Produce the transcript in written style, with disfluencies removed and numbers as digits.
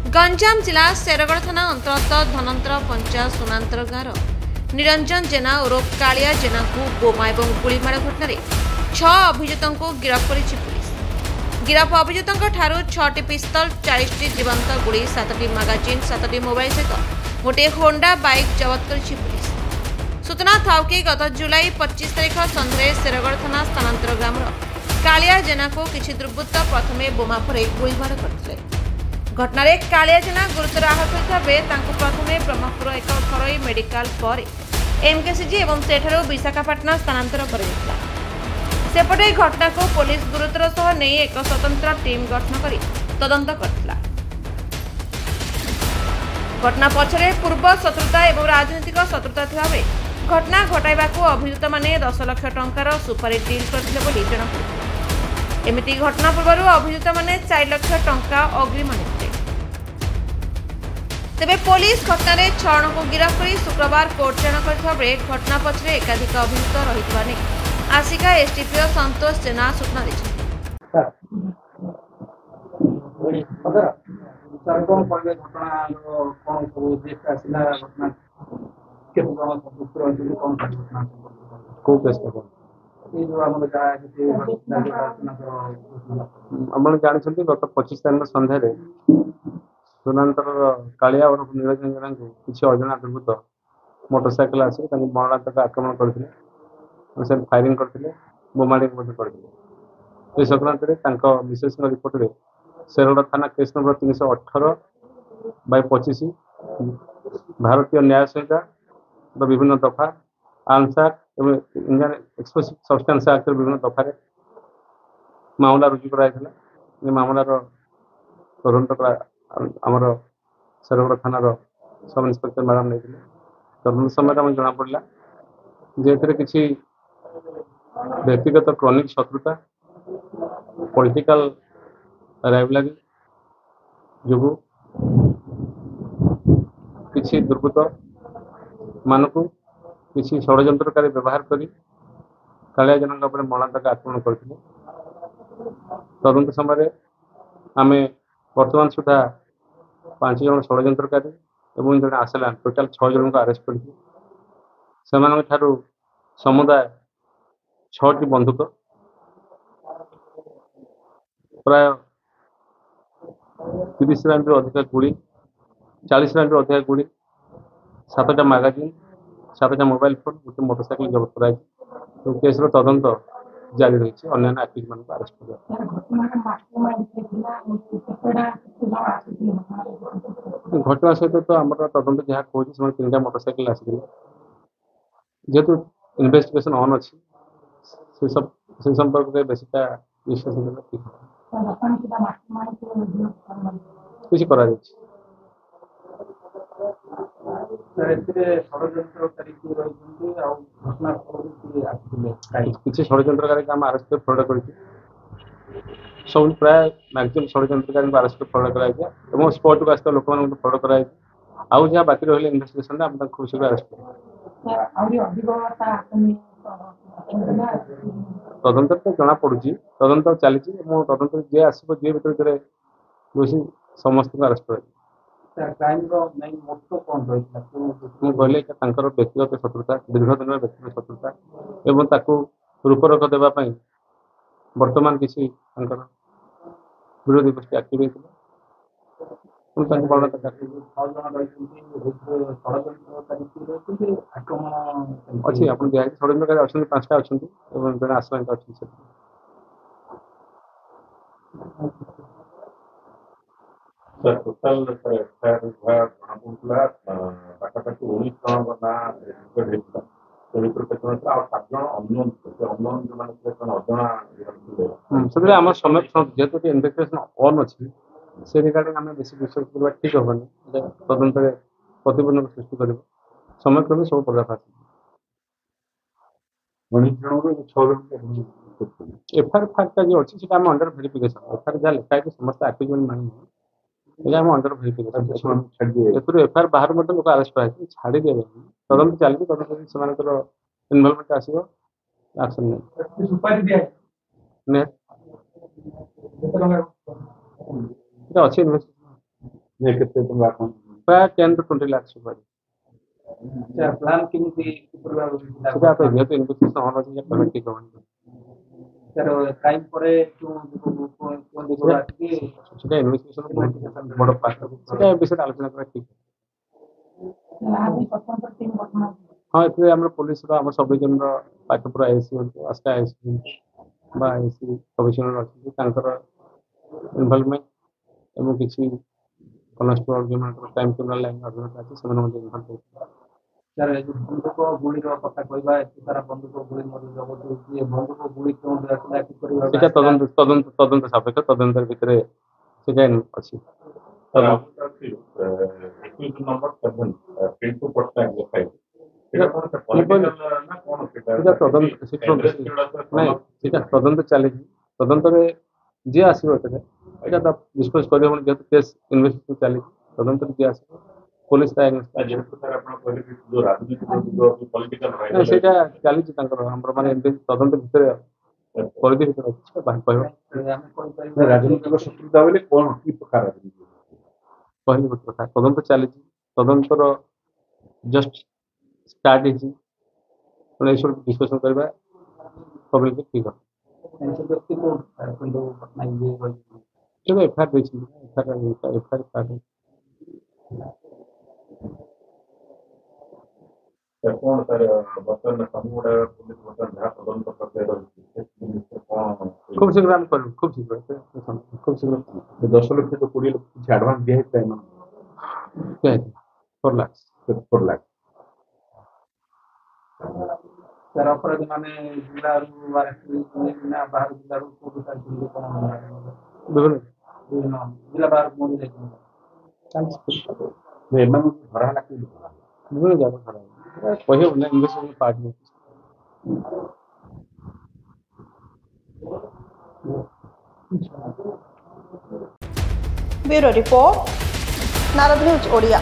गंजाम जिला शेरगढ़ थाना अंतर्गत धनंतर पंचायत सोनांतर गाँव निरंजन जेना ओरफ कालिया जेना को बोमा और गुड़ीमाड़ घटन 6 अभियुक्तों को गिरफ्त कर पुलिस। गिरफ अभियुक्तों ठारू 6टी पिस्तल 40टी जीवंत गुड़ी 7टी मैगजीन 7टी मोबाइल सहित गोटे होंडा बाइक जबत कर पुलिस। सूचना था कि गत जुलाई 25 तारिख सन्ध्या शेरगढ़ थाना स्थानांतर ग्रामर कालिया जेना को किसी दुर्बृत्त प्रथमे बोमा फरे गुड़ीमाड़ करते। घटना कालिया जेना गुरुतर आहत होता बेले प्रथमे ब्रह्मपुर एक घरोई मेडिकल पर एमकेसीजी और सेठार विशाखापाटना स्थानांतर कर सेपटे घटना को पुलिस गुरुतर सह नहीं एक स्वतंत्र टीम गठन कर तदंत करथिला। घटना पछरे पूर्व शत्रुता और राजनीतिक शत्रुता थिबा बेले घटना घटाइबाकू अभियुक्त माने 10 लाख टंकार सुपारी डील करथिले बोली जणापड़िछि। एमिति घटना पूर्व अभियुक्त माने 4 लाख टंका अग्रिम आनिथिले। तेबे पुलिस घटना 6 जन को गिरफ्त कर शुक्रवार कोर्ट चालाण करथिबा बेले घटना पछरे एकाधिक अभियुक्त रहितबा नै आसिका एसडीपीओ संतोष जेना सूचना दैछथि। जानते गत 25 तारीख सन्धार सोनांतर कालिया और निरंजन जेना को किसी अजना दुर्बृत्त मोटरसाइकेल आसी मरणात्मक आक्रमण करते फायरिंग करते बोमाड़ी करते संक्रांत मिसेस रिपोर्ट में शेरगढ़ थाना केस नंबर 318/25 भारतीय न्याय संहिता विभिन्न दफा आर्म्स एक्ट और इंडियन एक्सप्लोसिव सब्सटेंस एक्ट विभिन्न दफा मामला रुजु कराई मामलार तदंत आमर शेरगढ़ थानार सब इन्स्पेक्टर मैडम नहीं तदंत समय जना पड़ा जे किसी व्यक्तिगत क्रॉनिक शत्रुता पॉलिटिकल राइवलरी जो किसी दुर्बृत्त मानक किसी षड्यंत्रकारी व्यवहार करी कालिया जनक मरणात्मक आक्रमण करते। तदंत समय आम वर्तमान सुधा 5 जन षड्यंत्रकारी और जड़े आसला टोटाल 6 जन को अरेस्ट कर समुदाय 6टी बंदूक प्राय 30 राउंड अधिक गुड़ी 40 राउंड अधिक गुड़ी 7टा मैगजीन 7टा मोबाइल फोन गोटे मोटरसाइकेल जबत कराई तो केस तदंत जारी रही अन्य एक्टिव मान अरेस्ट घटना सहित तो आम तदंत जहाँ कहे 3टा मोटरसाइकेल आसी जेहेतु इन्वेस्टिगेशन ऑन अच्छी से संपर्क में बेसिका विश्लेषण किसी करा किसी षड्यंत्रकारी आम अरेस्ट फ्रड कर सब प्राय मैक्सिमम षड्यंत्रकारी अरेस्ट फ्रड कर स्पॉट को आसता लोक फ्रड कर आउ जहाँ बाकी रही इन्वेस्टिगेशन आम खूब शीघ्र अरेस्ट तदंत तो जना पड़ी तदंत चली तदंत जी आसो जी भर दोषी समस्त को अरेस्ट कर व्यक्तिगत शत्रुता दीर्घ दिन व्यक्तिगत शत्रुता एवं रूपरेख देवाई वर्तमान किसी विरोधी गोष्ठी एक्टिव अच्छी आप षड्यंत्रकारी अच्छा 5टा अच्छा जड़े आसला अच्छी टोटाल पाखापाखि 19 जन ना अजଣା जेहेतु इन्वेस्टिगेशन ऑन अच्छी से रिगार्डिंग आम बेस विश्वास करवा ठीक हेनी तदंत प्रतिबंधक सृष्टि कर समय क्रमे सब पर्दाफाश एफआईआर फैक्ट जो अच्छी अंडर वेरिफिकेशन एफआईआर जहाँ लिखा है समस्त एक्टिव नहीं अंडर वेरिफिकेशन एफआईआर बाहर लोक अरेस्ट कराई छाड़ी दिया तदंत चलती तदंत से इनवॉल्वमेंट आसो एक्शन नहीं अच्छी इन्वेस्टिगेशन ଯେ କେତେ ଟଙ୍କା କଣ ପ୍ରାୟ 10 to 20 ଲାख ସୁପାରି ପ୍ଲାନ୍ କେମିତି କିପରି ଭାବରେ ସେଟା ତ ଯେହେତୁ ଇନଭେଷ୍ଟିଗେସନ ଅନ୍ ଅଛି କହିବା ଠିକ ହବନି ତାର କ୍ରାଇମ୍ ପରେ କେଉଁ ଦିଗରୁ ଆସିକି ସେଟା ଇନଭେଷ୍ଟିଗେସନ ବଡ ପାର୍ଟ ସେଟା ବିଷୟରେ ଆଲୋଚନା କରିବା ଠିକ ହଁ ଏଥିରେ ଆମର ପୋଲିସର ଆମ ସବ୍ ଡିଭିଜନର ପାଟପୁରା ଆଇଏସି ହୁଅନ୍ତୁ ଆସ୍କା ଆଇଏସି ବା ଆଇଏସି କମିଶନର ଅଛନ୍ତି ତାଙ୍କର ଇନଭଲଭମେଣ୍ଟ ଏବଂ କିଛି କନଷ୍ଟେବଳ ଯେଉଁମାନଙ୍କର କ୍ରାଇମ୍ କ୍ରିମିନାଲ ଲାଇନ୍ ଅଭିଜ୍ଞତା ଅଛି ସେମାନେ ମଧ୍ୟ ଇନଭଲ୍ଭ ହେଉଛନ୍ତି ସାର୍ ଏ ଯୋଉ ବନ୍ଧୁକ ଗୁଳିର କଥା କହିବା ଏତେ ସାରା ବନ୍ଧୁକ ଗୁଳି ମଧ୍ୟ ଜବତ ହେଉଛି ଏ ବନ୍ଧୁକ ଗୁଳି କେଉଁଠୁ ଆସିଲା କିପରି ଭାବେ ସେଟା ତଦନ୍ତ ସାପେକ୍ଷ ତଦନ୍ତ ଭିତରେ ସେଟା ଅଛି ଏକ୍ୟୁଜ୍ ନମ୍ବର 7 ପିଣ୍ଟୁ ପଟ୍ଟନାୟକ ଲେଖାହେଇଛି ସେଇଟା କଣ ପଲିଟିକାଲ ନା କଣ ସେଟା ତଦନ୍ତ ନାଇଁ ସେଟା ତଦନ୍ତ ଚାଲିଛି ତଦନ୍ତରେ ଯିଏ ଆସିବ ଏଥିରେ ଏଇଟା ତ ଡିସ୍କସ୍ କରିହେବନି ଯେହେତୁ କେସ୍ ଇନଭେଷ୍ଟିଗେସନ ଚାଲିଛି ତଦନ୍ତରେ ଯିଏ ଆସିବ ପୋଲିସ ତା ଯେହେତୁ ସାର୍ ଆପଣ କହିଲେ କି ଯୋଉ ରାଜନୈତିକ ପଲିଟିକାଲ ସେଇଟା ଚାଲିଛି ତାଙ୍କର ଆମର ମାନେ ଏମିତି ତଦନ୍ତ ଭିତରେ ପରିଧି ଭିତରେ ଅଛି ସେଟା ବାହାର କହିବ ଆମେ କହିପାରିବା ରାଜନୈତିକ ଶତ୍ରୁତା ବୋଲେ କଣ କି ପ୍ରକାର କହିଲି ଗୋଟେ କଥା ତଦନ୍ତ ଚାଲିଛି ତଦନ୍ତର ଜଷ୍ଟ ଷ୍ଟାର୍ଟ ହେଇଛି ମାନେ ଏଇସବୁ ଡିସ୍କସନ କରିବା ପବ୍ଲିକ ଠିକ ହବ ସେ ବ୍ୟକ୍ତି କୋଉଠୁ ସାର୍ ପିଣ୍ଟୁ ପଟ୍ଟନାୟକ ଯିଏ କହିଛନ୍ତି ସେଟା ଏଫଆଇଆର ଦେଇଛନ୍ତି ଏଫଆଇଆର ଷ୍ଟାର୍ଟ ହେଇଛି କଣ ସାର୍ ବର୍ତ୍ତମାନ ସମୁଦାୟ ପୁଲିସ ବର୍ତ୍ତମାନ ଯାହା ତଦନ୍ତ ପ୍ରକ୍ରିୟା ରହିଛି କଣ খুব শীঘ্র আমি করবো খুব শীঘ্র খুব শীঘ্র 10 ଲକ୍ଷ ତ 20 ଲକ୍ଷ କିଛି ଆଡଭାନ୍ସ ଦିଆ ହେଇଥିଲା ଏମାନଙ୍କୁ 4 লাখ 4 ଲାখ ସାର୍ ଅପରାଧୀ ମାନେ ଜିଲ୍ଲାରୁ ନା ବାହାର ଜିଲ୍ଲାରୁ କୋଉଠୁ ସାରିଛନ୍ତି କଣ বিভিন্ন ବିଭିନ୍ନ ଜିଲ୍ଲା ବାହାରକୁ ମଧ୍ୟ ଯାଇଛନ୍ତି ଏମାନଙ୍କୁ ଧରା ହେଲା କି বিভিন্ন জায়গা ধরা কহিও না investigation part bureau report Narad news Odia.